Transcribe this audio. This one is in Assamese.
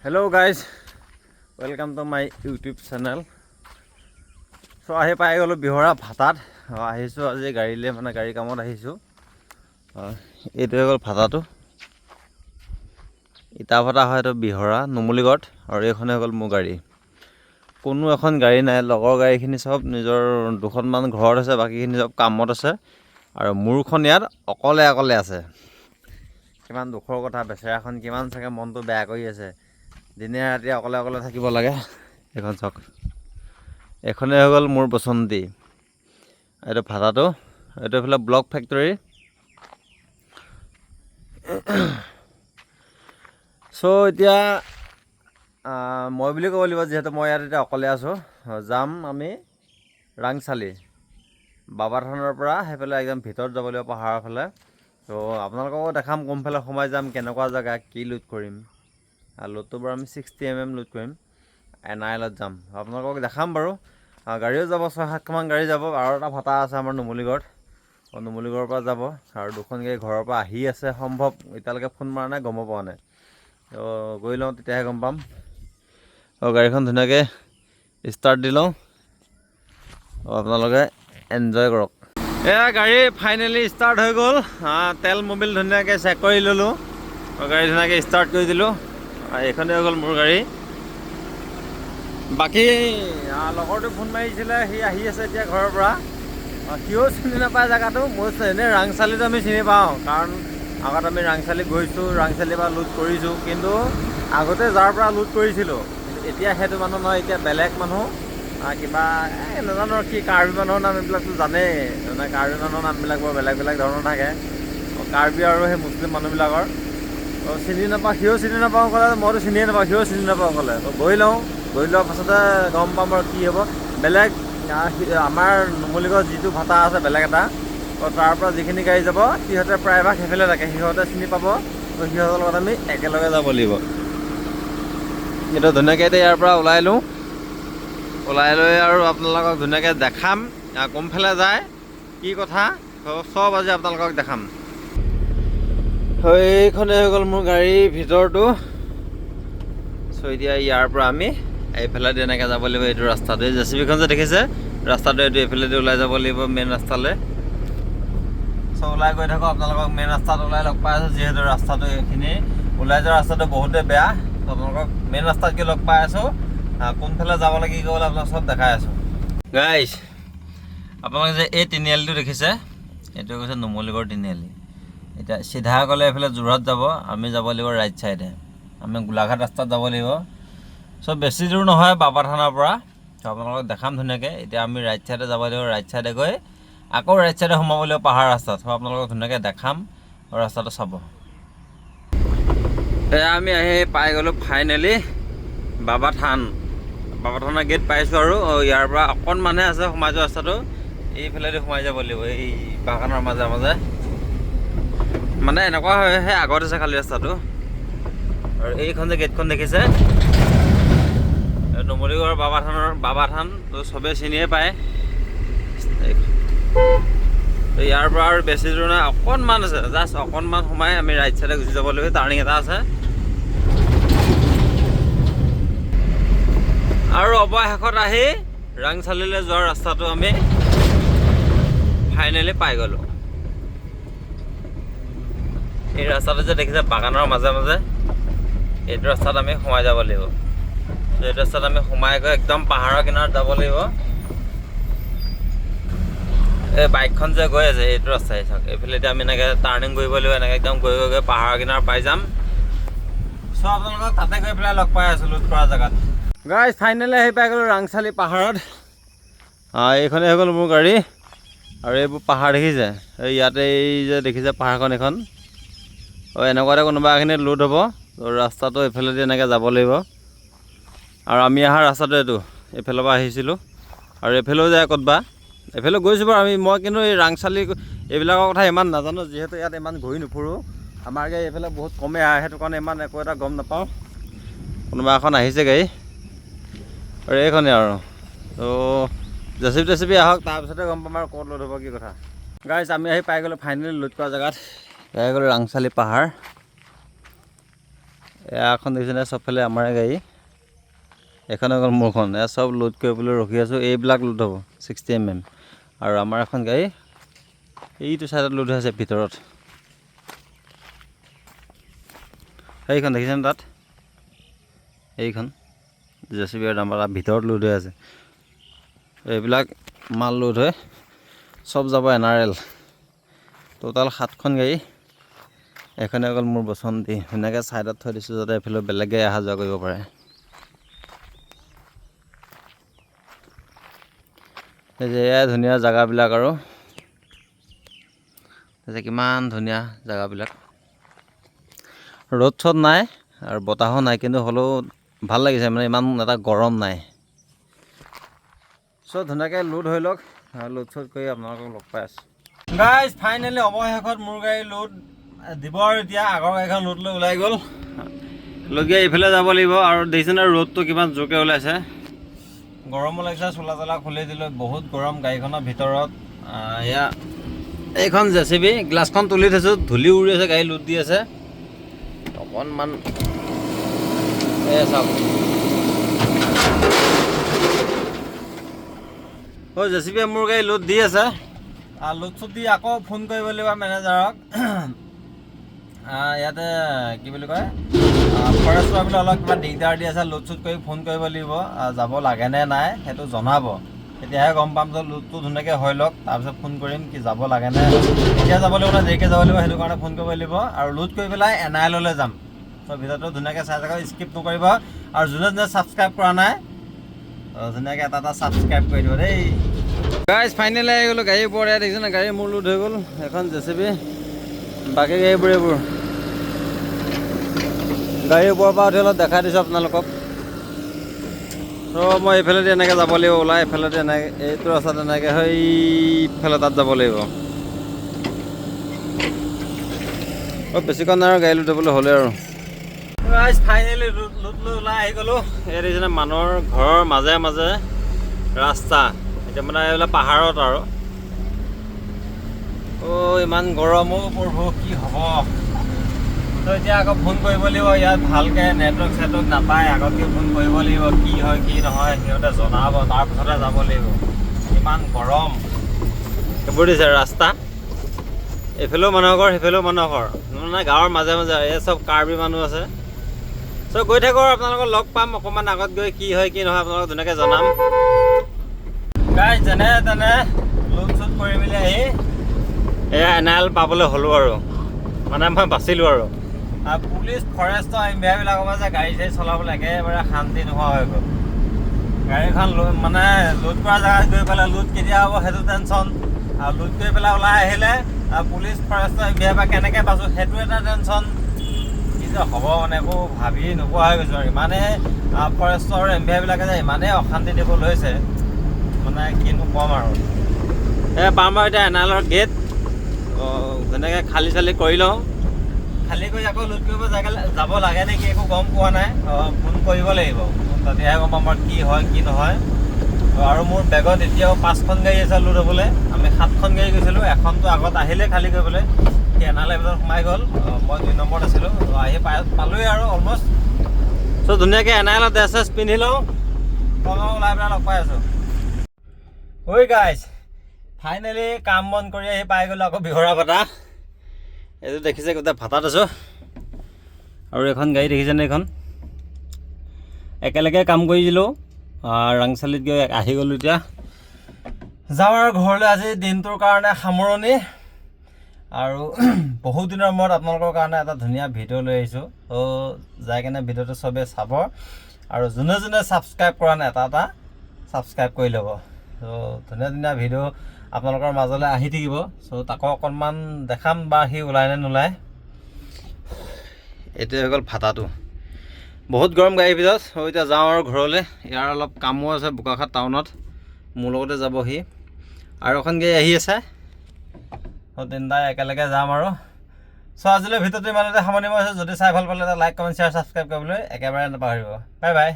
Hello guys, welcome to my YouTube channel. So আহি পাই গ'লো বিহৰা ভাতাত আহিছোঁ আজি গাড়ীলৈ মানে গাড়ী কামত আহিছোঁ। এইটো হৈ গ'ল ভাতাটো ইটা ভাতা হয় এইটো বিহৰা নুমলীগড় আৰু এইখন হৈ গ'ল মোৰ গাড়ী। কোনো এখন গাড়ী নাই, লগৰ গাড়ীখিনি চব নিজৰ দুখনমান ঘৰত আছে, বাকীখিনি চব কামত আছে আৰু মোৰখন ইয়াত অকলে আছে। কিমান দুখৰ কথা, বেচেৰাখন কিমান চাগে মনটো বেয়া কৰি আছে, দিনে ৰাতি অকলে থাকিব লাগে। এখন চাওক, এখনে হৈ গ'ল মোৰ বসন্তি। এইটো ভাতাটো, এইটো এইফালে ব্লক ফেক্টৰী। চ' এতিয়া মই বুলি ক'ব লাগিব, যিহেতু মই ইয়াত এতিয়া অকলে আছোঁ। যাম আমি ৰাংচালি বাবা থানৰ পৰা সেইফালে একদম ভিতৰত যাব লাগিব পাহাৰৰ ফালে। ত' আপোনালোককো দেখাম কোনফালে সোমাই যাম, কেনেকুৱা জেগা, কি লুট কৰিম। লুটটো বাৰু আমি 60mm লুট কৰিম, NIL যাম, আপোনালোকক দেখাম বাৰু। গাড়ীও যাব, 6-7খন গাড়ী যাব, আৰু এটা ভাতা আছে আমাৰ নুমলীগড়। নুমলীগড়ৰ পৰা যাব আৰু দুখন গাড়ী ঘৰৰ পৰা আহি আছে সম্ভৱ, এতিয়ালৈকে ফোন মৰা নাই, গম পোৱা নাই। তো গৈ লওঁ তেতিয়াহে গম পাম। গাড়ীখন ধুনীয়াকৈ ষ্টাৰ্ট দি লওঁ, আপোনালোকে এনজয় কৰক। এয়া গাড়ী ফাইনেলি ষ্টাৰ্ট হৈ গ'ল। তেল মোবিল ধুনীয়াকৈ চেক কৰি ল'লোঁ, গাড়ী ধুনীয়াকৈ ষ্টাৰ্ট কৰি দিলোঁ। এইখনেই হৈ গ'ল মোৰ গাড়ী। বাকী লগৰটো ফোন মাৰিছিলে, সি আহি আছে এতিয়া ঘৰৰ পৰা। সিও চিনি নাপায় জেগাটো। মই এনেই ৰাংচালিটো আমি চিনি পাওঁ, কাৰণ আগত আমি ৰাংচালি গৈছোঁ, ৰাংচালিৰ পৰা লুট কৰিছোঁ। কিন্তু আগতে যাৰ পৰা লুট কৰিছিলোঁ, এতিয়া সেইটো মানুহ নহয়, এতিয়া বেলেগ মানুহ। কিবা নাজানো কি কাৰ্বি মানুহৰ নাম, এইবিলাকতো জানেই মানে। কাৰ্বি মানুহৰ নামবিলাক বৰ বেলেগ ধৰণৰ থাকে, কাৰ্বি আৰু সেই মুছলিম মানুহবিলাকৰ। চিনি নাপাওঁ, সিও চিনি নাপাওঁ ক'লে, মইতো চিনিয়ে নাপাওঁ, সিও চিনি নাপাওঁ ক'লে। গৈ লওঁ, গৈ লোৱাৰ পাছতে গম পাম আৰু কি হ'ব। বেলেগ আমাৰ নুমলীগড় যিটো ভাতা আছে বেলেগ এটা, তাৰ পৰা যিখিনি গাড়ী যাব সিহঁতে প্ৰায়ভাগ সেইফালে থাকে, সিহঁতে চিনি পাব। সিহঁতৰ লগত আমি একেলগে যাব লাগিব। কিন্তু ধুনীয়াকৈ এতিয়া ইয়াৰ পৰা ওলাই লওঁ, ওলাই লৈ আৰু আপোনালোকক ধুনীয়াকৈ দেখাম কোনফালে যায়, কি কথা চব আজি আপোনালোকক দেখাম। এইখনে হৈ গ'ল মোৰ গাড়ীৰ ভিতৰটো। চ' এতিয়া ইয়াৰ পৰা আমি এইফালেদি এনেকৈ যাব লাগিব, এইটো ৰাস্তাটো। এই জেচিবিখন যে দেখিছে ৰাস্তাটো, এইটো এইফালেদি ওলাই যাব লাগিব মেইন ৰাস্তালৈ। চ' ওলাই গৈ থাকোঁ, আপোনালোকক মেইন ৰাস্তাত ওলাই লগ পাই আছোঁ। যিহেতু ৰাস্তাটো এইখিনি ওলাই যোৱা ৰাস্তাটো বহুতেই বেয়া, ত' আপোনালোকক মেইন ৰাস্তাত কি লগ পাই আছোঁ, কোনফালে যাব লাগে কি ক'বলৈ আপোনাক চব দেখাই আছোঁ। গাইজ, আপোনালোকে যে এই তিনিআলিটো দেখিছে, এইটো কৈছে নুমলীগড় তিনিআলি। এতিয়া চিধা গ'লে এইফালে যোৰহাট যাব, আমি যাব লাগিব ৰাইট চাইডে, আমি গোলাঘাট ৰাস্তাত যাব লাগিব। চ' বেছি দূৰ নহয় বাবা থানাৰ পৰা। চ' আপোনালোকক দেখাম ধুনীয়াকৈ। এতিয়া আমি ৰাইট চাইডে যাব লাগিব, ৰাইট চাইডে গৈ আকৌ ৰাইট চাইডে সোমাব লাগিব পাহাৰ ৰাস্তাত। চ' আপোনালোকক ধুনীয়াকৈ দেখাম আৰু ৰাস্তাটো চাব। এয়া আমি আহি পাই গ'লোঁ ফাইনেলি বাবা থান। বাবা থানৰ গেট পাইছোঁ আৰু ইয়াৰ পৰা অকণমানহে আছে সোমাই যোৱা ৰাস্তাটো। এইফালেদি সোমাই যাব লাগিব, এই বাগানৰ মাজে মানে এনেকুৱা হয়, সেই আগত আছে খালী ৰাস্তাটো। আৰু এইখন যে গেটখন দেখিছে, নুমলীগড় বাবা থান তো চবেই চিনিয়ে পায়। ইয়াৰ পৰা আৰু বেছি দূৰ নাই, অকণমান আছে, জাষ্ট অকণমান সোমাই আমি ৰাইট চাইডে গুচি যাব লাগিব। টাৰ্ণিং এটা আছে আৰু অৱশেষত আহি ৰাংচালিলৈ যোৱাৰ ৰাস্তাটো আমি ফাইনেলি পাই গ'লোঁ। এই ৰাস্তাটো যে দেখিছে বাগানৰ মাজে এইটো ৰাস্তাত আমি সোমাই যাব লাগিব। এইটো ৰাস্তাত আমি সোমাই গৈ একদম পাহাৰৰ কিনাৰত যাব লাগিব। এই বাইকখন যে গৈ আছে এইটো ৰাস্তাই চাওক, এইফালে এতিয়া আমি এনেকৈ টাৰ্ণিং কৰিব লাগিব, এনেকৈ একদম গৈ পাহাৰৰ কিনাৰ পাই যাম। চ' আপোনালোকক তাতে গৈ পেলাই লগ পাই আছোঁ লুট কৰা জেগাত। গাইজ, ফাইনেলি আহি পাই গ'লোঁ ৰাংচালি পাহাৰত। এইখনেই হৈ গ'ল মোৰ গাড়ী। আৰু এইবোৰ পাহাৰ দেখিছে, এই ইয়াতে এই যে দেখিছে পাহাৰখন, এইখন এনেকুৱাতে কোনোবা এখিনিত লুট হ'ব। ত' ৰাস্তাটো এইফালেদি এনেকৈ যাব লাগিব। আৰু আমি অহা ৰাস্তাটো এইটো, এইফালৰ পৰা আহিছিলোঁ আৰু এইফালেও যায় ক'তবা, এইফালে গৈছোঁ বাৰু মই কিন্তু এই ৰাংচালি এইবিলাকৰ কথা ইমান নাজানো, যিহেতু ইয়াত ইমান ঘূৰি নুফুৰোঁ। আমাৰ গাড়ী এইফালে বহুত কমেই আহে, সেইটো কাৰণে ইমান একো এটা গম নাপাওঁ। কোনোবা এখন আহিছে গাড়ী আৰু এইখনেই আৰু। ত' জেচিবি আহক, তাৰপিছতে গম পাম আৰু ক'ত লুট হ'ব কি কথা। গাইজ, আমি আহি পাই গ'লোঁ ফাইনেলি লুট কৰা জেগাত। পাই গ'লোঁ ৰাংচালি পাহাৰ। এয়া এখন দেখিছেনে চবফালে আমাৰে গাড়ী, এখন অকল মোৰখন। এয়া চব লোড কৰিবলৈ ৰখি আছোঁ, এইবিলাক লোড হ'ব 60 mm। আৰু আমাৰ এখন গাড়ী এইটো চাইডত লোড হৈ আছে ভিতৰত, সেইখন দেখিছেনে তাত, এইখন JCB ডাম্পাৰ তাৰ ভিতৰত লোড হৈ আছে। এইবিলাক মাল লোড হৈ চব যাব NRL। টোটাল 7খন গাড়ী, এখনে অকল মোৰ বসন্তি। ধুনীয়াকৈ ছাইডত থৈ দিছোঁ যাতে এফালে বেলেগ গাড়ী অহা যোৱা কৰিব পাৰে। এই যে এয়াই ধুনীয়া জেগাবিলাক, আৰু কিমান ধুনীয়া জেগাবিলাক। ৰ'দ চ'দ নাই আৰু বতাহো নাই, কিন্তু হ'লেও ভাল লাগিছে, মানে ইমান এটা গৰম নাই। চব ধুনীয়াকৈ লোড হৈ লওক, লোড চোড কৰি আপোনালোকক লগ পাই আছোঁ। গাইজ ফাইনেলি অৱশেষত মোৰ গাড়ী লোড দিব, আৰু এতিয়া আগৰ গাড়ীখন লোড লৈ ওলাই গ'ল। লগীয়া এইফালে যাব লাগিব। আৰু দেখিছেনে ৰ'দটো কিমান জোৰকৈ ওলাইছে, গৰমো লাগিছে। চোলা তোলা খুলি দিলোঁ, বহুত গৰম গাড়ীখনৰ ভিতৰত। এয়া এইখন JCB, গ্লাছখন তুলি থৈছোঁ, ধূলি উৰি আছে, গাড়ী লোড দি আছে অকণমান। এই চাওক, JCB মোৰ গাড়ী লোড দি আছে। লোড চোড দি আকৌ ফোন কৰিব লাগিব মেনেজাৰক। ইয়াতে কি বুলি কয়, ফৰেষ্টৰ বোলে অলপ কিবা দিগদাৰ দি আছে, লোড চোড কৰি ফোন কৰিব লাগিব, যাব লাগেনে নাই সেইটো জনাব। তেতিয়াহে গম পাম যে লোডটো ধুনীয়াকৈ হৈ লওক, তাৰপিছত ফোন কৰিম কি যাব লাগেনে, এতিয়া যাব লাগিব নে দেৰিকৈ যাব লাগিব, সেইটো কাৰণে ফোন কৰিব লাগিব। আৰু লোড কৰি পেলাই NRLলৈ যাম। ত' ভিডিঅ'টো ধুনীয়াকৈ চাই থাকক, স্কিপ নকৰিব। আৰু যোনে যোনে ছাবস্ক্ৰাইব কৰা নাই, ধুনীয়াকৈ এটা ছাবস্ক্ৰাইব কৰি দিব দেই। গাইজ ফাইনেলি আহি গ'লোঁ গাড়ীৰ ওপৰত। ইয়াত দেখিছেনে গাড়ী মোৰ লোড হৈ গ'ল, এখন JCB, বাকী গাড়ীবোৰ এইবোৰ। গাড়ীৰ ওপৰৰ পৰা উঠি অলপ দেখাই দিছোঁ আপোনালোকক। ত' মই এইফালেদি এনেকৈ যাব লাগিব ওলাই, এইফালেদি এনেকৈ এইটো ৰাস্তাত এনেকৈ সেইফালে তাত যাব লাগিব। বেছিকণ আৰু গাড়ী লোড হ'বলৈ হ'লে আৰু। গাইজ ফাইনেলি লোড লৈ ওলাই আহি গ'লোঁ। ইয়াত দেখিছেনে মানুহৰ ঘৰৰ মাজে মাজে ৰাস্তা, এতিয়া মানে এইবিলাক পাহাৰত আৰু। ইমান গৰমো প্ৰভু, কি হ'ব। তো এতিয়া আকৌ ফোন কৰিব লাগিব, ইয়াত ভালকৈ নেটৱৰ্ক চেটৱৰ্ক নাপায়। আগতকৈ ফোন কৰিব লাগিব, কি হয় কি নহয় সিহঁতে জনাব, তাৰপিছতে যাব লাগিব। ইমান গৰম। এইবোৰ দিছে ৰাস্তা, এইফালেও মানুহৰ ঘৰ, সেইফালেও মানুহৰ ঘৰ, মানে গাঁৱৰ মাজে মাজে। এই চব কাৰ্বি মানুহ আছে। চব গৈ থাকোঁ, আপোনালোকক লগ পাম অকণমান আগত গৈ, কি হয় কি নহয় আপোনালোকক ধুনীয়াকৈ জনাম। গাইজ যেনে তেনে লোড চোড কৰি মেলি আহি এয়া NRL পাবলৈ হ'লোঁ আৰু, মানে মই বাচিলোঁ আৰু। পুলিচ ফৰেষ্টৰ এমবিআইবিলাকৰ মাজে গাড়ী চাড়ী চলাবলৈ একেবাৰে শান্তি নোহোৱা হৈ গ'ল। গাড়ীখন মানে লোড কৰা জেগাত গৈ পেলাই লোড কেতিয়া হ'ব সেইটো টেনশ্যন, আৰু লোড কৰি পেলাই ওলাই আহিলে পুলিচ ফৰেষ্টৰ এমবিআইৰ পৰা কেনেকৈ বাচোঁ সেইটো এটা টেনশ্যন। কি যে হ'ব মানে একো ভাবি নোপোৱা হৈ গৈছোঁ। আৰু ইমানেই ফৰেষ্টৰ এমবিআইবিলাকে যে ইমানেই অশান্তি দিব লৈছে, মানে কিনো ক'ম আৰু। পাম আৰু এতিয়া NRLৰ গেট তেনেকৈ খালী চালি কৰি লওঁ, খালী কৰি আকৌ লোড কৰিব যাব লাগে নেকি একো গম পোৱা নাই। ফোন কৰিব লাগিব, তেতিয়াহে গম পাম আৰু কি হয় কি নহয়। আৰু মোৰ বেগত এতিয়াও 5খন গাড়ী আছে লোড হ'বলৈ। আমি 7খন গাড়ী গৈছিলোঁ, এখনটো আগত আহিলে খালী কৰিবলৈ, সি NRLৰ ভিতৰত সোমাই গ'ল। মই 2 নম্বৰত আছিলোঁ, আহি পালোঁৱেই আৰু অলমষ্ট। চ' ধুনীয়াকৈ NRLৰ ড্ৰেছ চেছ পিন্ধি লওঁ, ওলাই পেলাই লগ পাই আছোঁ। গাইজ ফাইনেলি কাম বন কৰি আহি পাই গ'লোঁ আকৌ বিহৰা ভাটা। এইটো দেখিছে গোটেই ভাটাত আছোঁ। আৰু এখন গাড়ী দেখিছেনে, এইখন একেলগে কাম কৰিছিলোঁ। ৰাংচালিত গৈ আহি গ'লোঁ। এতিয়া যাওঁ আৰু ঘৰলৈ। আজি দিনটোৰ কাৰণে সামৰণি। আৰু বহুত দিনৰ মূৰত আপোনালোকৰ কাৰণে এটা ধুনীয়া ভিডিঅ' লৈ আহিছোঁ। ত' যাই কিনে ভিডিঅ'টো চবেই চাব, আৰু যোনে যোনে ছাবস্ক্ৰাইব কৰা নাই এটা ছাবস্ক্ৰাইব কৰি ল'ব। ত' ধুনীয়া ধুনীয়া ভিডিঅ' আপোনালোকৰ মাজলৈ আহি থাকিব। চ' তাকো অকণমান দেখাম বা সি ওলায় নে নোলায়। এইটোৱে হৈ গ'ল ভাটাটো। বহুত গৰম গাড়ীৰ ভিতৰত। এতিয়া যাওঁ আৰু ঘৰলৈ। ইয়াৰ অলপ কামো আছে বোকাখাট টাউনত, মোৰ লগতে যাব সি। আৰু এখন গাড়ী আহি আছে, তিনিটাই একেলগে যাম আৰু। চ' আজিলৈ ভিডিঅ'টো ইমানতে সামৰণি মাৰিছোঁ। যদি চাই ভাল পালে এটা লাইক কমেণ্ট শ্বেয়াৰ ছাবস্ক্ৰাইব কৰিবলৈ একেবাৰে নাপাহৰিব। Bye bye.